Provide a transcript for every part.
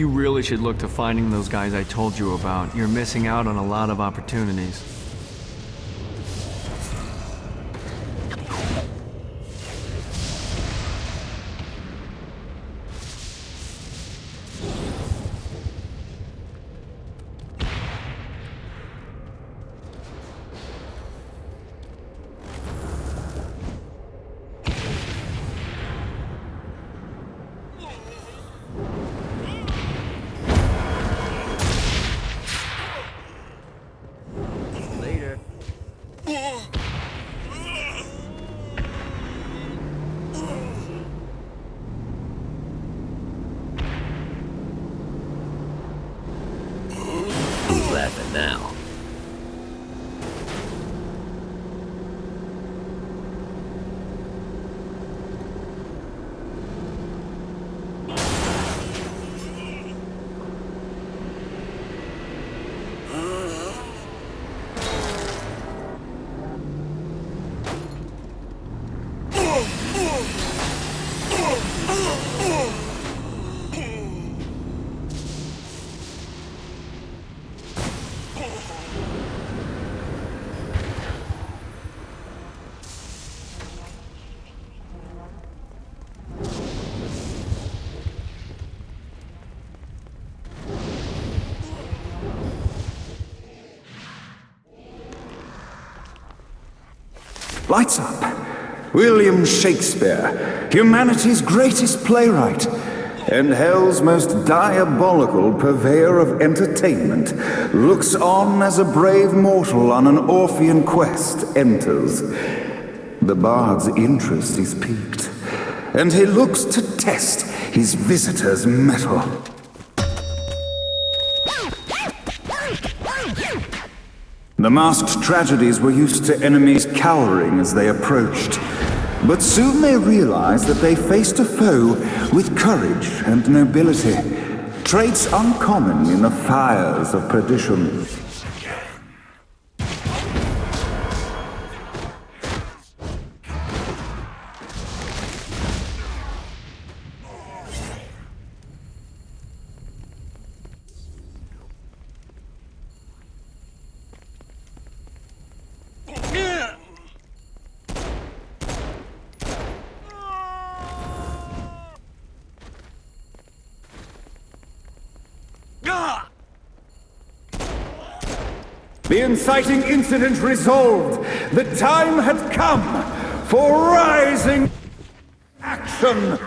You really should look to finding those guys I told you about. You're missing out on a lot of opportunities. Who's laughing now? Lights up. William Shakespeare, humanity's greatest playwright, and hell's most diabolical purveyor of entertainment, looks on as a brave mortal on an Orphean quest enters. The bard's interest is piqued, and he looks to test his visitor's mettle. The masked tragedies were used to enemies cowering as they approached. But soon they realized that they faced a foe with courage and nobility, traits uncommon in the fires of perdition. The inciting incident resolved. The time had come for rising action.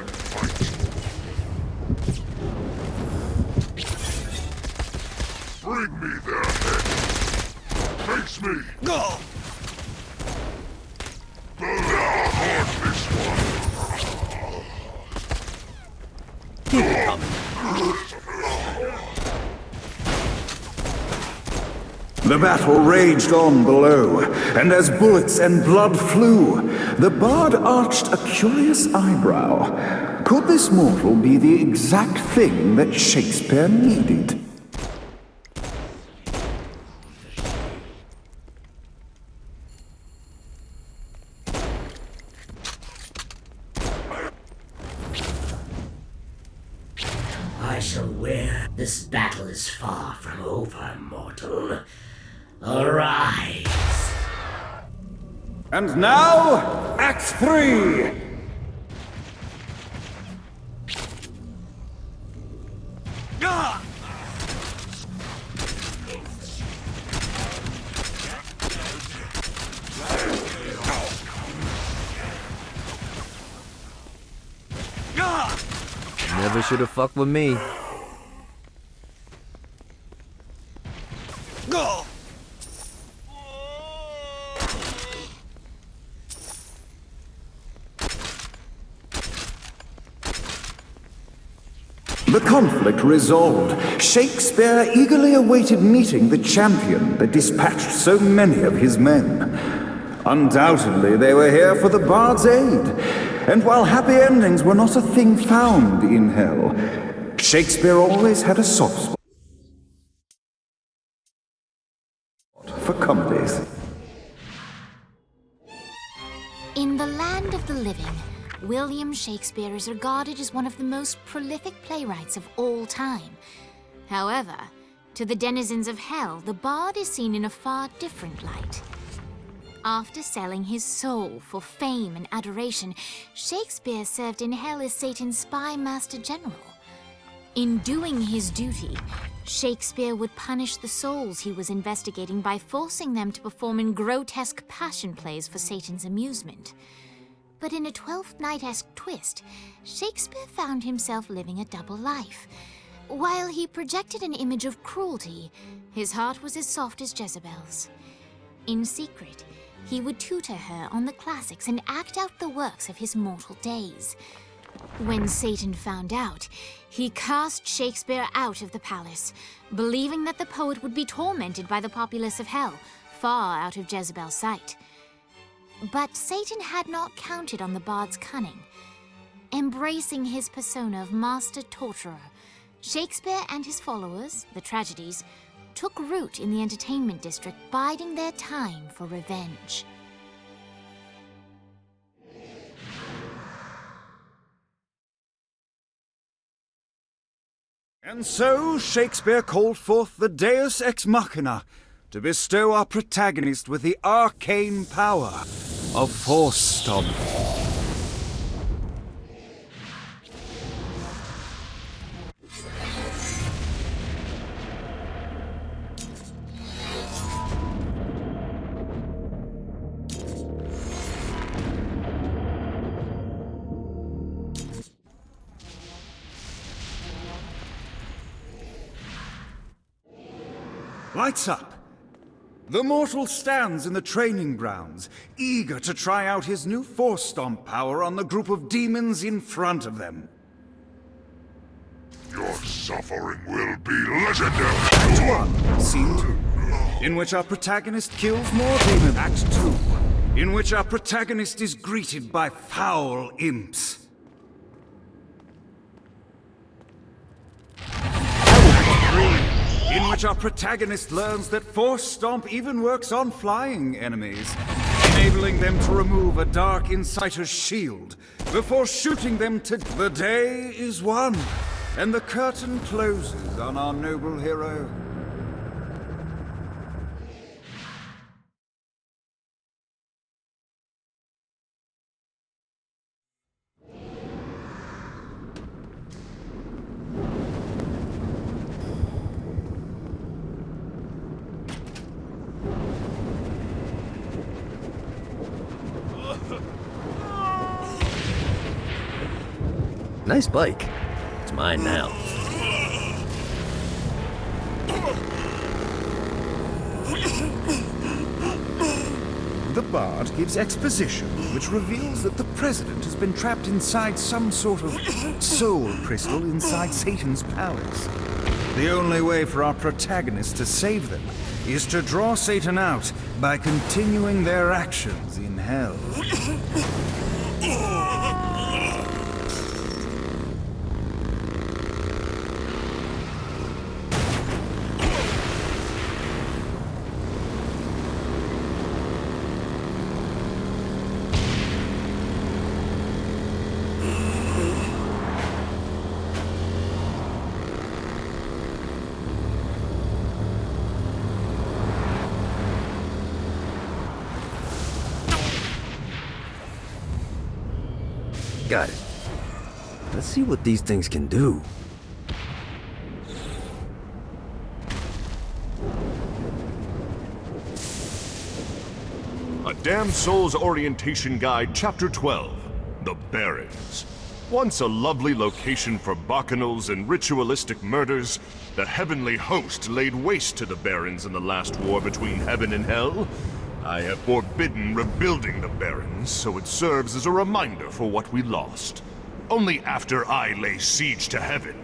Bring me their heads. Face me. No. The heartless one. Keep it coming. The battle raged on below, and as bullets and blood flew, the bard arched a curious eyebrow. Could this mortal be the exact thing that Shakespeare needed? I shall wear. This battle is far from over, mortal. Arise! And now, Act 3! Never should have fucked with me. The conflict resolved. Shakespeare eagerly awaited meeting the champion that dispatched so many of his men. Undoubtedly, they were here for the bard's aid. And while happy endings were not a thing found in hell, Shakespeare always had a soft spot for comedies. In the land of the living, William Shakespeare is regarded as one of the most prolific playwrights of all time. However, to the denizens of hell, the bard is seen in a far different light. After selling his soul for fame and adoration, Shakespeare served in hell as Satan's spy master general. In doing his duty, Shakespeare would punish the souls he was investigating by forcing them to perform in grotesque passion plays for Satan's amusement. But in a Twelfth Night-esque twist, Shakespeare found himself living a double life. While he projected an image of cruelty, his heart was as soft as Jezebel's. In secret, he would tutor her on the classics and act out the works of his mortal days. When Satan found out, he cast Shakespeare out of the palace, believing that the poet would be tormented by the populace of hell, far out of Jezebel's sight. But Satan had not counted on the bard's cunning. Embracing his persona of master torturer, Shakespeare and his followers, the tragedies, took root in the entertainment district, biding their time for revenge. And so Shakespeare called forth the Deus Ex Machina to bestow our protagonist with the arcane power of Force Stomp. Lights up! The mortal stands in the training grounds, eager to try out his new Force Stomp power on the group of demons in front of them. Your suffering will be legendary! Act 1, Scene 2, in which our protagonist kills more demons. Act 2, in which our protagonist is greeted by foul imps. In which our protagonist learns that Force Stomp even works on flying enemies, enabling them to remove a Dark Inciter's shield before shooting them to... The day is won, and the curtain closes on our noble hero. Nice bike. It's mine now. The Bard gives exposition, which reveals that the President has been trapped inside some sort of soul crystal inside Satan's palace. The only way for our protagonist to save them is to draw Satan out by continuing their actions in hell. Got it. Let's see what these things can do. A Damned Souls Orientation Guide, Chapter 12, The Barrens. Once a lovely location for bacchanals and ritualistic murders, the heavenly host laid waste to the Barrens in the last war between heaven and hell. I have forbidden rebuilding the Barrens, so it serves as a reminder for what we lost. Only after I lay siege to heaven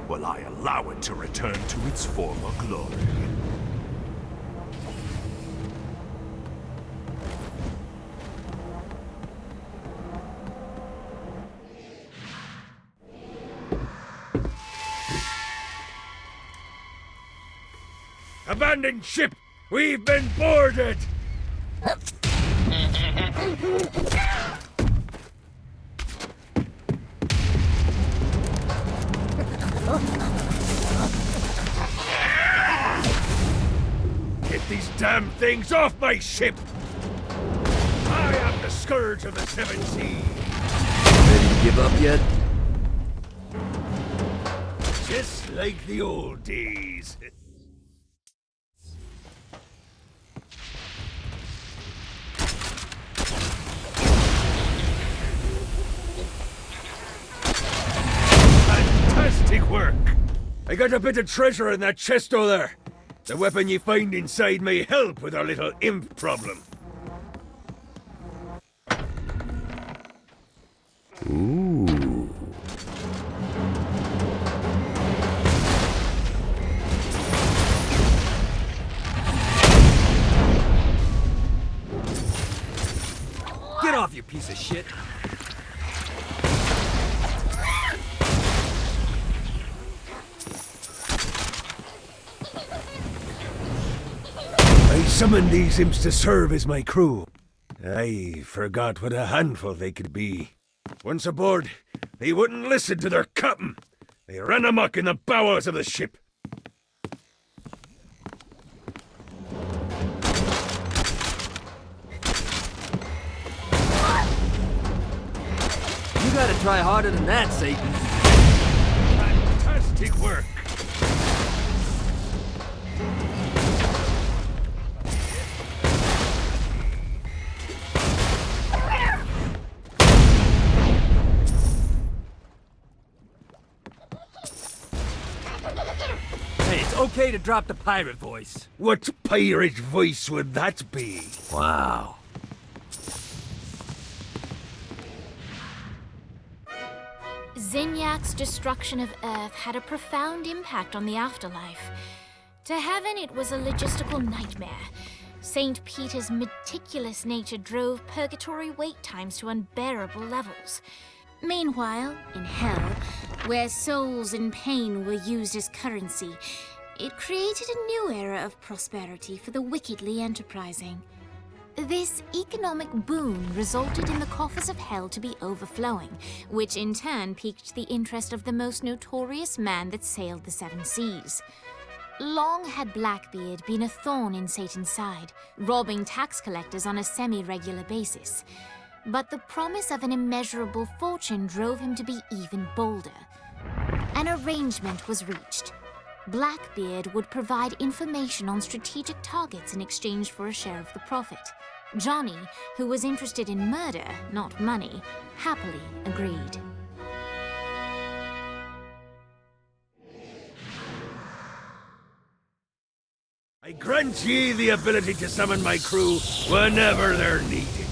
will I allow it to return to its former glory. Abandon ship! We've been boarded! Get these damn things off my ship! I am the scourge of the seven seas. Ready to give up yet? Just like the old days. Fantastic work! I got a bit of treasure in that chest over there. The weapon you find inside may help with our little imp problem. Ooh. Get off, you piece of shit! I summoned these imps to serve as my crew. I forgot what a handful they could be. Once aboard, they wouldn't listen to their captain. They ran amok in the bowels of the ship. You gotta try harder than that, Satan. Fantastic work. Hey, it's okay to drop the pirate voice. What pirate voice would that be? Wow. Zinyak's destruction of Earth had a profound impact on the afterlife. To heaven, it was a logistical nightmare. St. Peter's meticulous nature drove purgatory wait times to unbearable levels. Meanwhile, in hell, where souls in pain were used as currency, it created a new era of prosperity for the wickedly enterprising. This economic boon resulted in the coffers of hell to be overflowing, which in turn piqued the interest of the most notorious man that sailed the seven seas. Long had Blackbeard been a thorn in Satan's side, robbing tax collectors on a semi-regular basis. But the promise of an immeasurable fortune drove him to be even bolder. An arrangement was reached. Blackbeard would provide information on strategic targets in exchange for a share of the profit. Johnny, who was interested in murder, not money, happily agreed. I grant ye the ability to summon my crew whenever they're needed.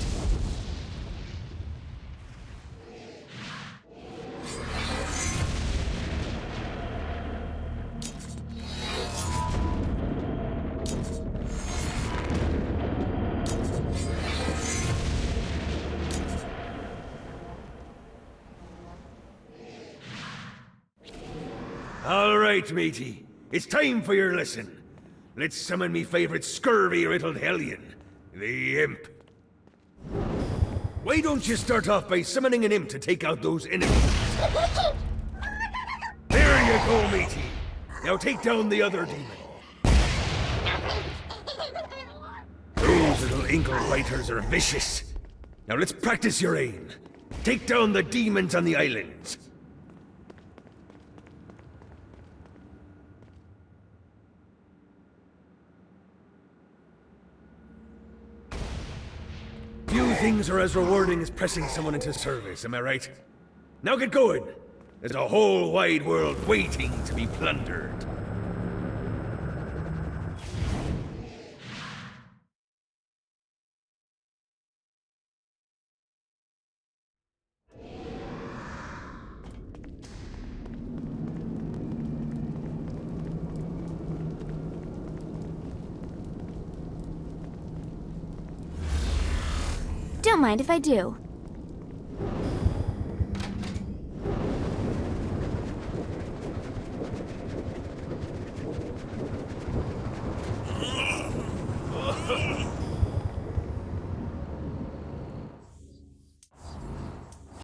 All right, matey. It's time for your lesson. Let's summon me favorite scurvy-riddled hellion, the Imp. Why don't you start off by summoning an imp to take out those enemies? There you go, matey. Now take down the other demon. Those little inkle biters are vicious. Now let's practice your aim. Take down the demons on the islands. Few things are as rewarding as pressing someone into service, am I right? Now get going! There's a whole wide world waiting to be plundered. Don't mind if I do.